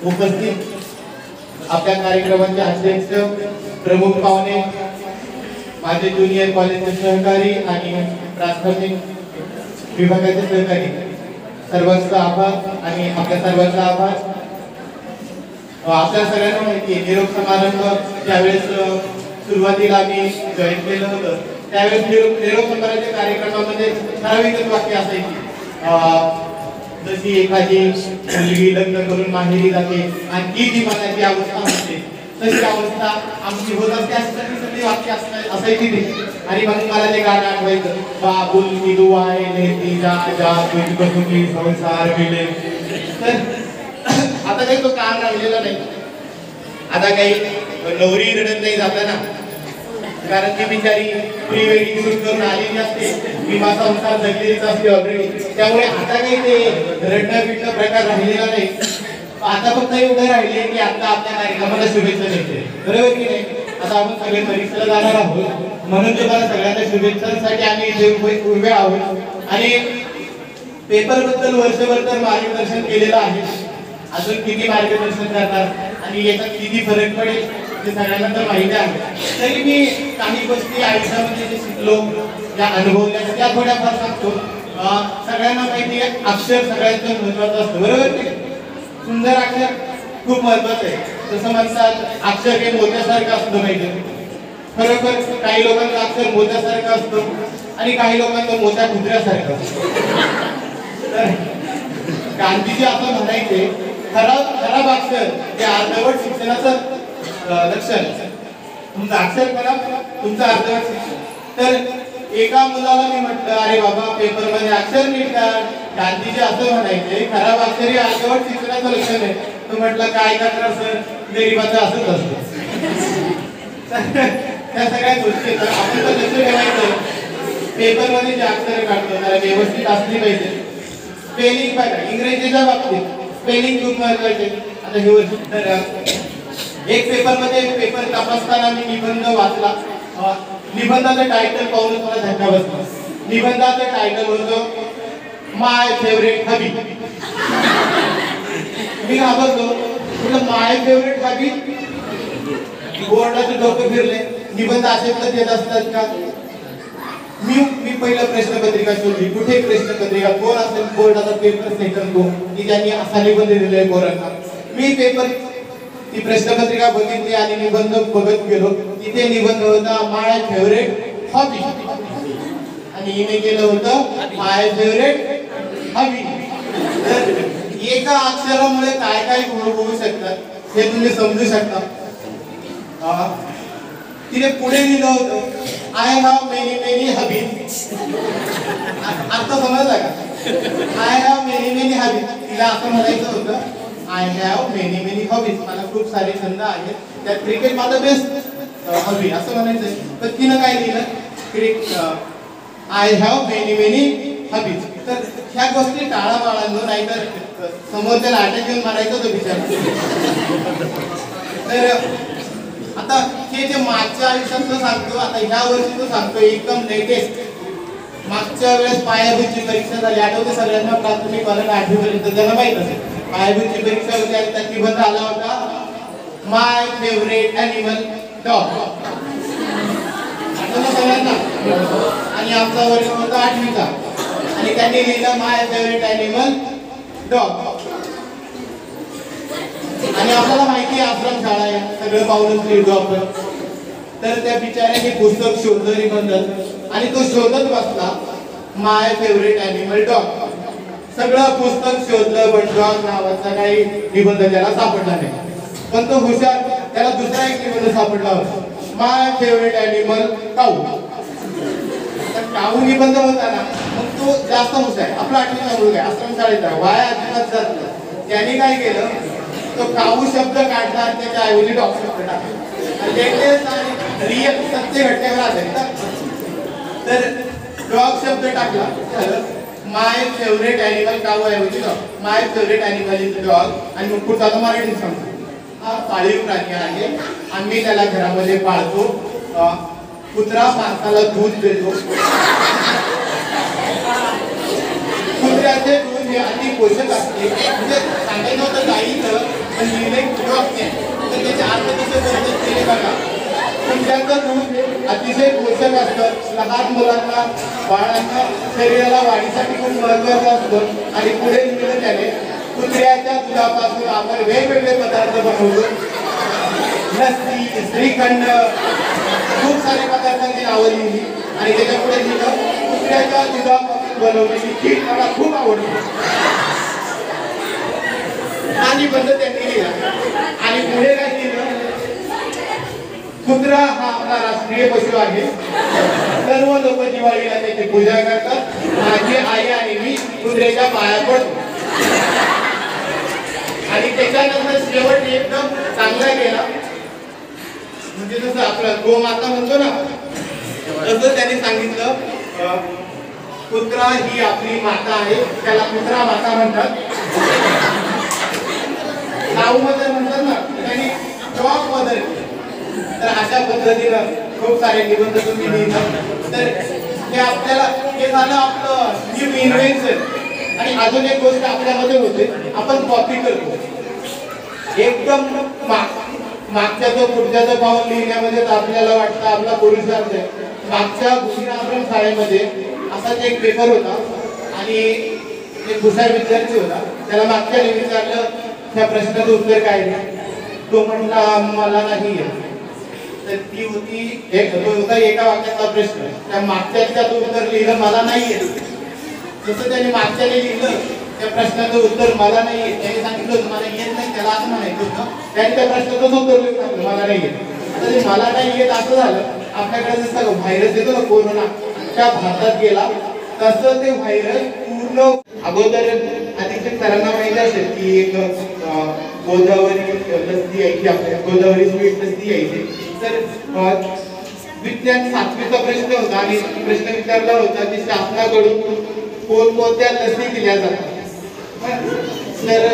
उपस्थित आपल्या कार्यक्रमाचे अध्यक्ष प्रमुख पाहुणे, माझे ज्युनियर कॉलेजचे सहकारी आणि प्राथमिक विभागाचे सहकारी, सर्वांचा आभार आणि आपल्या सर्वांचा आभार. आपल्या सगळ्यांना माहिती आहे, निरोप समारंभ ज्यावेळेस सुरुवातीला आम्ही जॉईन केलं होतं त्यावेळेस निरोप समारंभाच्या कार्यक्रमामध्ये ठराविक वाक्य असायची, जशी एखादी मुलगी लग्न करून माहेरी जाते आणि ती जी मनाची अवस्था होते तशी अवस्था आमची होत असते, अशी सगळी वाक्य असायची ती. आणि मग मला ते गाणं आठवायचं, बाबुल की दुआएं लेती जा जा तुझको की संसार मिले. तर आता काही तो काळ राहिलेला नाही. आता काही नवरी रडत नाही जाताना, कारण ती बिचारी प्री वेडिंग शूट करून आलेली असते, विमा संसार जगलेलीच असते ऑलरेडी. त्यामुळे आता काही ते रडणं बिडणं प्रकार राहिलेला नाही. आता फक्त एवढं राहिले की आता आपल्या कार्यक्रमाला शुभेच्छा देते, बरोबर की नाही. आता आपण सगळे परीक्षेला जाणार आहोत, म्हणून तुम्हाला सगळ्यांना शुभेच्छांसाठी आम्ही इथे उभे आहोत. आणि पेपर बद्दल वर्षभर तर मार्गदर्शन केलेलं आहे, अजून किती मार्गदर्शन करणार आणि याचा किती फरक पडेल ते सगळ्यांना तर माहिती आहे. तरी मी काही गोष्टी आयुष्यामध्ये जे शिकलो, या अनुभवल्या त्या थोड्याफार सांगतो. सगळ्यांना माहिती आहे, अक्षर सगळ्यांचं महत्वाचं असतं, बरोबर की. सुंदर अक्षर खूप महत्वाचं आहे. जसं म्हणतात, अक्षर हे मोत्यासारखं असलं पाहिजे. खरोखर काही लोकांचं अक्षर मोत्यासारखं असतं आणि काही लोकांचं मोत्या कुत्र्यासारखं असतं. गांधीजी असं म्हणायचे, खराब अक्षर हे अर्धवट शिक्षणाचं लक्षण. तुमचं अक्षर खराब, तुमचं अर्धवट शिक्षण. तर एका मुलाला मी म्हटलं, अरे बाबा पेपर मध्ये अक्षर नीट काढ. गांधीजी असं म्हणायचे, खराब अक्षर हे अर्धवट शिक्षणाचं लक्षण आहे. तो म्हटलं, काय करणार सर, गरीबाचं असंच असतं. त्या सगळ्या गोष्टी आपण तर लक्ष ठेवायचं, पेपर मध्ये जे अक्षर काढतो त्याला व्यवस्थित असली पाहिजे. स्पेलिंग बघा, इंग्रजीच्या बाबतीत स्पेलिंग खूप महत्वाचे. आता हे वर्ष एक पेपर मध्ये पेपर तपासताना मी निबंध वाचला. निबंधाचं टायटल पाहून मला धक्का बसला. निबंधाचं टायटल होतं माय फेवरेट हबी. मी घाबरलो, म्हटलं माय फेवरेट हबी. बोर्डाचं डोकं फिरले, निबंध असे पण येत असतात का. मी पहिला प्रश्नपत्रिका शोधली, कुठे प्रश्नपत्रिका, कोण असेल बोर्डाचा पेपर सेंटर तो की ज्यांनी असा निबंध दिलेला पोरांना. मी ती प्रश्नपत्रिका बघितली आणि निबंध बघत गेलो. तिथे निबंध होता माय फेवरेट हॉबी आणि हिने केलं होतं माय फेवरेट हॉबी. एका अक्षरामुळे काय काय होऊ शकतात हे तुम्ही समजू शकता. तिने पुढे लिहिलं होतं I have many many hobbies. आता समजला का, I have many many hobbies. तिला असं म्हणायचं होतं, I have many many hobbies, मला खूप सारे छंद आहेत, त्यात क्रिकेट माझं बेस्ट हॉबी असं म्हणायचं. तर तिनं काय लिहिलं, I have many many hobbies. तर ह्या गोष्टी टाळा बाळांनो, नाहीतर समोरच्याला अटॅक घेऊन मारायचं होतं बिचार. तर आता हे जे मागच्या आयुष्यात सांगतो, आता ह्या वर्षी तो सांगतो एकदम लेटेस्ट. मागच्या वेळेस पायाभूतची परीक्षा झाली, आठवते सगळ्यांना, प्राथमिक वाल्यांना 8वी पर्यंत त्यांना माहित असेल. पायाभूतची परीक्षा होती आणि त्यात निबंध आला होता माय फेवरेट ॲनिमल डॉग. आठवलं सगळ्यांना. आणि आमचा वर्ग होता 8वीचा आणि त्यांनी लिहिलं माय फेवरेट ॲनिमल डॉग. आणि आपल्याला माहिती आहे आश्रम शाळा आहे, सगळं पाहूनच लिहितो आपण. तर त्या बिचाऱ्याने पुस्तक शोधलं निबंध आणि तो शोधत बसला माय फेवरेट ॲनिमल डॉग. सगळं पुस्तक शोधलं पण डॉग नावाचा काही निबंध त्याला सापडला नाही. पण तो हुशार, त्याला दुसरा एक निबंध सापडला होता माय फेवरेट ॲनिमल काऊ. तर काऊ निबंध होता ना, मग तो जास्त हुशार, आपला 8वीचा मुलगा आहे, आश्रम शाळेचा, वाया अजिबात जात नाही. त्याने काय केलं, तो काऊ शब्द काढला आणि त्याच्या ऐवजी डॉग शब्द टाकला. लेटेस्ट आणि रिअल सत्य घटनेवर आधारित. तर डॉग शब्द टाकला, माय फेवरेट ॲनिमल काऊ ऐवजी dog, my favourite animal is dog. आणि मग पुढचा मराठीत सांगतो, हा पाळीव प्राणी आहे, आम्ही त्याला घरामध्ये पाळतो. कुत्रा माणसाला दूध देतो. कुत्र्याचे दूध हे अति पोषक असते. म्हणजे सांगायचं होतं गाईचं पण लिहिले वाक्य तर त्याचे अर्थ कसं करतात ते बघा. तुमच्याचं दूध अतिशय पोषक असतं, लहान मुलांना बाळांना शरीराला वाढीसाठी खूप महत्वाचं असतं आणि पुढे लिहिलं त्याने कुत्र्याच्या दुधापासून आपण वेगवेगळे पदार्थ बनवतो. लस्सी, श्रीखंड, खूप सारे पदार्थांची नावं लिहिली आणि त्याच्या पुढे लिहिलं कुत्र्याच्या दुधापासून बनवलेली खीर मला खूप आवडते आणि बंद त्यांनी लिहिला. आणि पुढे काय लिहिलं, कुत्रा हा आपला राष्ट्रीय पशु आहे, सर्व लोक दिवाळीला त्याची पूजा करतात, माझी आई आणि मी कुत्र्याच्या पाया पडतो. आणि त्याच्यानंतर शेवट एकदम चांगला गेला, म्हणजे जसं आपला गोमाता म्हणतो ना तसं त्याने सांगितलं कुत्रा ही आपली माता आहे, त्याला कुत्रा माता म्हणतात. नाव मदर म्हणतात ना, त्यांनी डॉग मदर. तर अशा पद्धतीनं खूप सारे निबंध तुम्ही लिहिलं. तर हे आपल्याला हे झालं आपलं न्यू इन्व्हेन्शन. आणि अजून एक गोष्ट आपल्यामध्ये होते, आपण कॉपी करतो एकदम मागच्याचं पुढच्याचं पाहून लिहिण्यामध्ये आपल्याला वाटतं आपला पुरुषार्थ आहे. मागच्या भूषणाश्रम शाळेमध्ये असाच एक पेपर होता आणि एक हुशार विद्यार्थी होता, त्याला मागच्याने विचारलं त्या प्रश्नाचं उत्तर काय आहे, तो म्हणला मला नाही येत. तर ती होती तो होता एका वाक्याचा प्रश्न, त्या मागच्याचं उत्तर लिहिलं मला नाही येत. जसं त्याने मागच्याने लिहिलं त्या प्रश्नाचं उत्तर मला नाही येत, त्याने सांगितलं मला येत नाही, त्याला असं म्हणायचं होतं, त्याने त्या प्रश्नाचं उत्तर लिहून सांगितलं मला नाही येत. आता ते मला नाही येत असं झालं, आपल्याकडे जसं व्हायरस येतो ना कोरोना, त्या भारतात गेला तसं ते व्हायरस पूर्ण. अगोदर अधीक्षक सरांना माहिती असेल की एक गोदावरी लस्सी यायची, आपल्या गोदावरी स्वीट लस्सी यायची. तर विज्ञान 7वीचा प्रश्न होता आणि प्रश्न विचारला होता की शासनाकडून कोणकोणत्या लसी दिल्या जातात. तर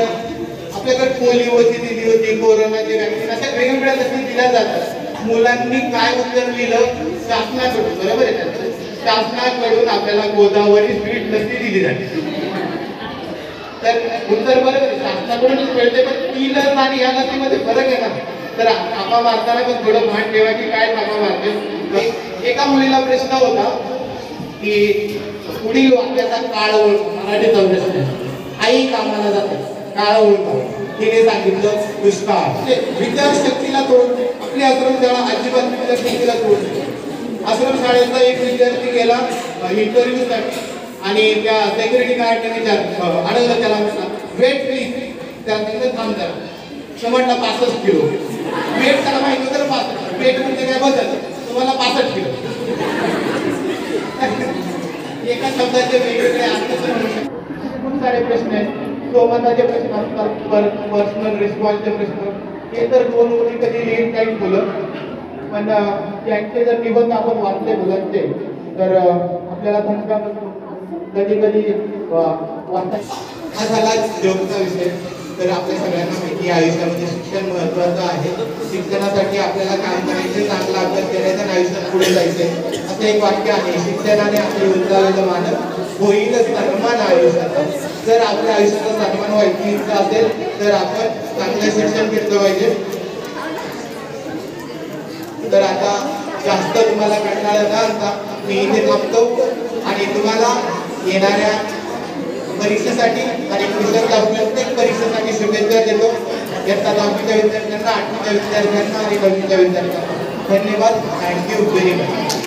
आपल्याकडे पोलिओची दिली होती, कोरोनाची वॅक्सिन, अशा वेगवेगळ्या लसी दिल्या जातात. मुलांनी काय उत्तर लिहिलं, शासनाकडून. बरोबर आहे, शासनाकडून आपल्याला गोदावरी स्वीट लसी दिली जाते. तर उत्तर बरोबर आहे, शासनाकडूनच मिळते, पण ती लस आणि या लसीमध्ये फरक आहे ना. तर थापा मारताना पण थोडं भान ठेवा की काय थापा मारते. एका मुलीला प्रश्न होता की पुढील वाक्याचा काळ ओळख, मराठीचा प्रश्न, आई कामाला जाते, काळ ओळख. तिने सांगितलं दुष्काळ. विचारशक्तीला तोडते आपली आश्रमशाळा, अजिबात विचारशक्तीला तोडते. आश्रमशाळेचा एक विद्यार्थी गेला इंटरव्ह्यूसाठी आणि त्या सेक्युरिटी गार्डने विचारलं, अडवलं त्याला, वेट प्लीज. त्याला सांगितलं थांब जरा. समजला 65 किलो. वेट त्याला माहिती होतं 65, वेट म्हणजे काय बदल, तुम्हाला 65 किलो. एका शब्दाचे वेगवेगळे अर्थ म्हणू शकतो. खूप सारे प्रश्न आहेत, सोमताचे प्रश्न असतात, पर्सनल रिस्पॉन्सचे प्रश्न. हे तर दोन मुली कधी लिहित काही मुलं, पण त्यांचे जर निबंध आपण वाचले मुलांचे तर आपल्याला धक्का बसतो कधी कधी वाचता. हा झाला जॉबचा विषय. तर आपल्या सगळ्यांना माहिती आहे आयुष्यामध्ये शिक्षण महत्त्वाचं आहे. शिक्षणासाठी आपल्याला काम करायचं, चांगला अभ्यास करायचा आणि आयुष्यात पुढे जायचंय. असं एक वाक्य आहे, शिक्षणाने आपले उंचावलेलं मानव होईलच सन्मान आयुष्याचा. जर आपल्या आयुष्याचा सन्मान व्हायची इच्छा असेल तर आपण चांगलं शिक्षण घेतलं पाहिजे. तर आता जास्त तुम्हाला कंटाळा न आणता मी इथे थांबतो आणि तुम्हाला येणाऱ्या परीक्षेसाठी आणि पुढच्या प्रत्येक परीक्षेसाठी शुभेच्छा देतो. इयत्ता 9वीच्या विद्यार्थ्यांना, 8वीच्या विद्यार्थ्यांना आणि 9वीच्या विद्यार्थ्यांना धन्यवाद. Thank you very much.